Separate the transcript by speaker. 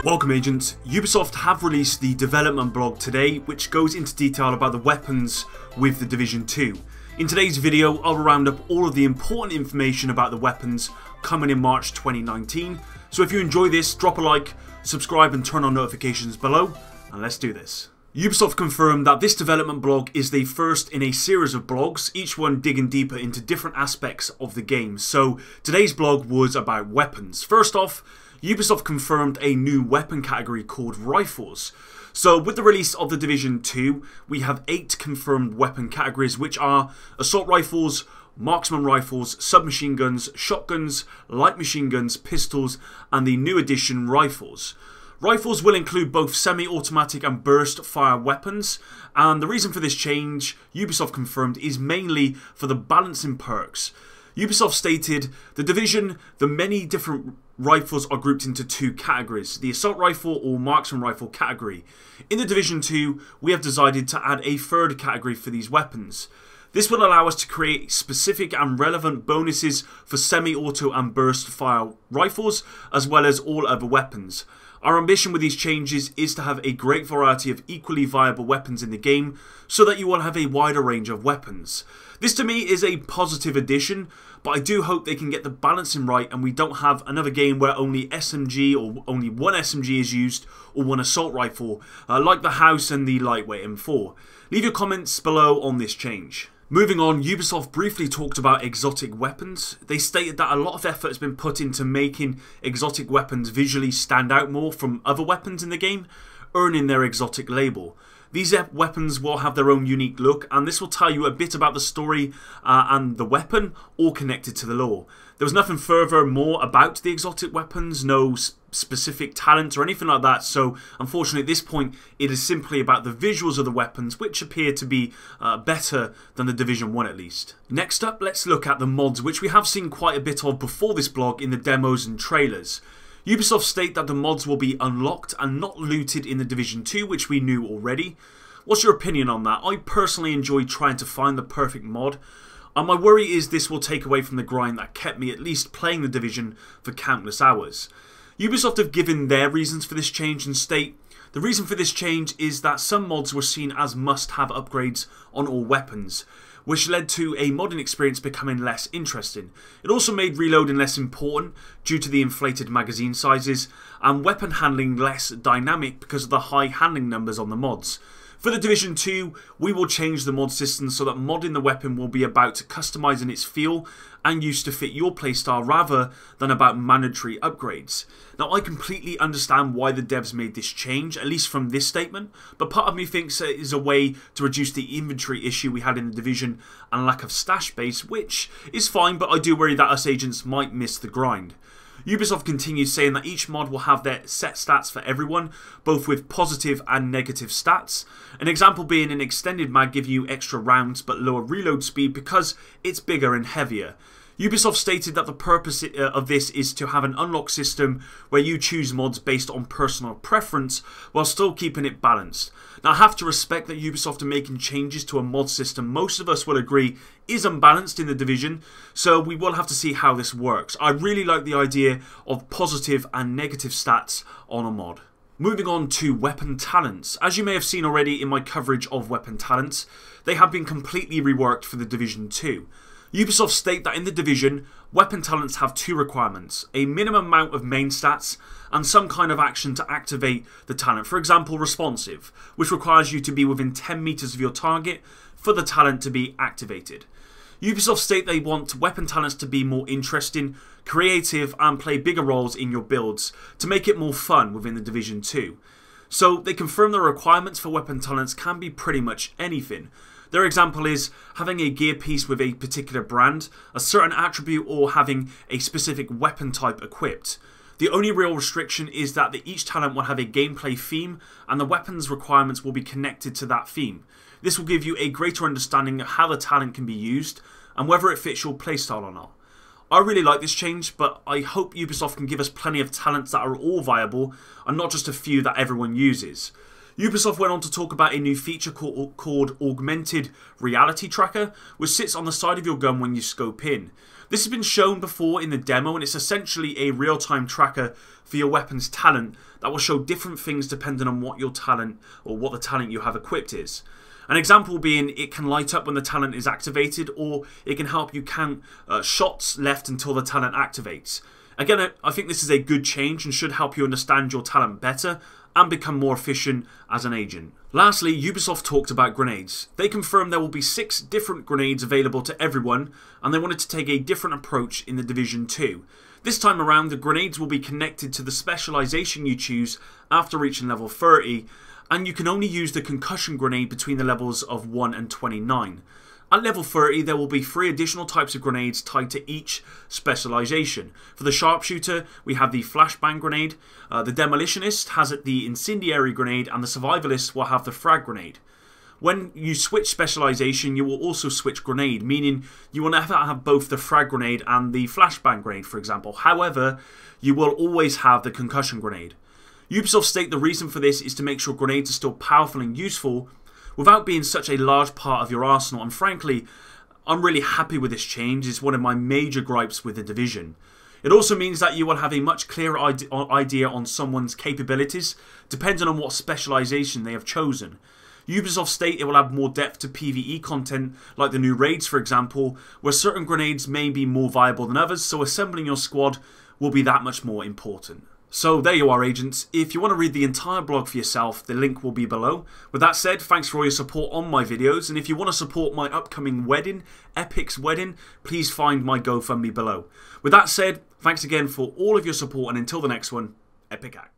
Speaker 1: Welcome agents, Ubisoft have released the development blog today which goes into detail about the weapons with the Division 2. In today's video I'll round up all of the important information about the weapons coming in March 2019, so if you enjoy this drop a like, subscribe and turn on notifications below, and let's do this. Ubisoft confirmed that this development blog is the first in a series of blogs, each one digging deeper into different aspects of the game. So today's blog was about weapons. First off, Ubisoft confirmed a new weapon category called Rifles. So with the release of the Division 2, we have 8 confirmed weapon categories, which are Assault Rifles, Marksman Rifles, Submachine Guns, Shotguns, Light Machine Guns, Pistols, and the new edition Rifles. Rifles will include both semi-automatic and burst fire weapons, and the reason for this change, Ubisoft confirmed, is mainly for the balancing perks. Ubisoft stated, the Division, the many different rifles are grouped into 2 categories, the Assault Rifle or Marksman Rifle category. In the Division 2, we have decided to add a third category for these weapons. This will allow us to create specific and relevant bonuses for semi-auto and burst fire rifles, as well as all other weapons. Our ambition with these changes is to have a great variety of equally viable weapons in the game, so that you will have a wider range of weapons. This to me is a positive addition, but I do hope they can get the balancing right and we don't have another game where only SMG or only one SMG is used or one assault rifle, like the House and the lightweight M4. Leave your comments below on this change. Moving on, Ubisoft briefly talked about exotic weapons. They stated that a lot of effort has been put into making exotic weapons visually stand out more from other weapons in the game, earning their exotic label. These weapons will have their own unique look, and this will tell you a bit about the story and the weapon, all connected to the lore. There was nothing further more about the exotic weapons, no specific talents or anything like that, so unfortunately at this point it is simply about the visuals of the weapons, which appear to be better than the Division 1 at least. Next up, let's look at the mods, which we have seen quite a bit of before this blog in the demos and trailers. Ubisoft state that the mods will be unlocked and not looted in the Division 2, which we knew already. What's your opinion on that? I personally enjoy trying to find the perfect mod, and my worry is this will take away from the grind that kept me at least playing the Division for countless hours. Ubisoft have given their reasons for this change and state, the reason for this change is that some mods were seen as must-have upgrades on all weapons, which led to a modding experience becoming less interesting. It also made reloading less important due to the inflated magazine sizes, and weapon handling less dynamic because of the high handling numbers on the mods. For the Division 2, we will change the mod system so that modding the weapon will be about customizing its feel and use to fit your playstyle rather than about mandatory upgrades. Now, I completely understand why the devs made this change, at least from this statement, but part of me thinks it is a way to reduce the inventory issue we had in the Division and lack of stash space, which is fine, but I do worry that us agents might miss the grind. Ubisoft continues saying that each mod will have their set stats for everyone, both with positive and negative stats. An example being an extended mag give you extra rounds but lower reload speed because it's bigger and heavier. Ubisoft stated that the purpose of this is to have an unlock system where you choose mods based on personal preference while still keeping it balanced. Now, I have to respect that Ubisoft are making changes to a mod system most of us will agree is unbalanced in the Division, so we will have to see how this works. I really like the idea of positive and negative stats on a mod. Moving on to weapon talents. As you may have seen already in my coverage of weapon talents, they have been completely reworked for the Division 2. Ubisoft state that in the Division, weapon talents have 2 requirements, a minimum amount of main stats and some kind of action to activate the talent, for example responsive, which requires you to be within 10 meters of your target for the talent to be activated. Ubisoft state they want weapon talents to be more interesting, creative and play bigger roles in your builds to make it more fun within the Division 2. So they confirm the requirements for weapon talents can be pretty much anything. Their example is having a gear piece with a particular brand, a certain attribute, or having a specific weapon type equipped. The only real restriction is that each talent will have a gameplay theme and the weapons requirements will be connected to that theme. This will give you a greater understanding of how the talent can be used and whether it fits your playstyle or not. I really like this change, but I hope Ubisoft can give us plenty of talents that are all viable and not just a few that everyone uses. Ubisoft went on to talk about a new feature called Augmented Reality Tracker, which sits on the side of your gun when you scope in. This has been shown before in the demo, and it's essentially a real-time tracker for your weapon's talent that will show different things depending on what your talent or what the talent you have equipped is. An example being it can light up when the talent is activated, or it can help you count shots left until the talent activates. Again, I think this is a good change and should help you understand your talent better and become more efficient as an agent. Lastly, Ubisoft talked about grenades. They confirmed there will be 6 different grenades available to everyone, and they wanted to take a different approach in the Division 2. This time around, the grenades will be connected to the specialization you choose after reaching level 30, and you can only use the concussion grenade between the levels of 1 and 29. At level 30, there will be 3 additional types of grenades tied to each specialization. For the sharpshooter, we have the flashbang grenade, the demolitionist has the incendiary grenade, and the survivalist will have the frag grenade. When you switch specialization, you will also switch grenade, meaning you will never have both the frag grenade and the flashbang grenade, for example. However, you will always have the concussion grenade. Ubisoft state the reason for this is to make sure grenades are still powerful and useful without being such a large part of your arsenal, and frankly, I'm really happy with this change. It's one of my major gripes with the Division. It also means that you will have a much clearer idea on someone's capabilities, depending on what specialization they have chosen. Ubisoft state it will add more depth to PvE content, like the new raids for example, where certain grenades may be more viable than others, so assembling your squad will be that much more important. So there you are, agents. If you want to read the entire blog for yourself, the link will be below. With that said, thanks for all your support on my videos, and if you want to support my upcoming wedding, Epic's wedding, please find my GoFundMe below. With that said, thanks again for all of your support, and until the next one, Epic out.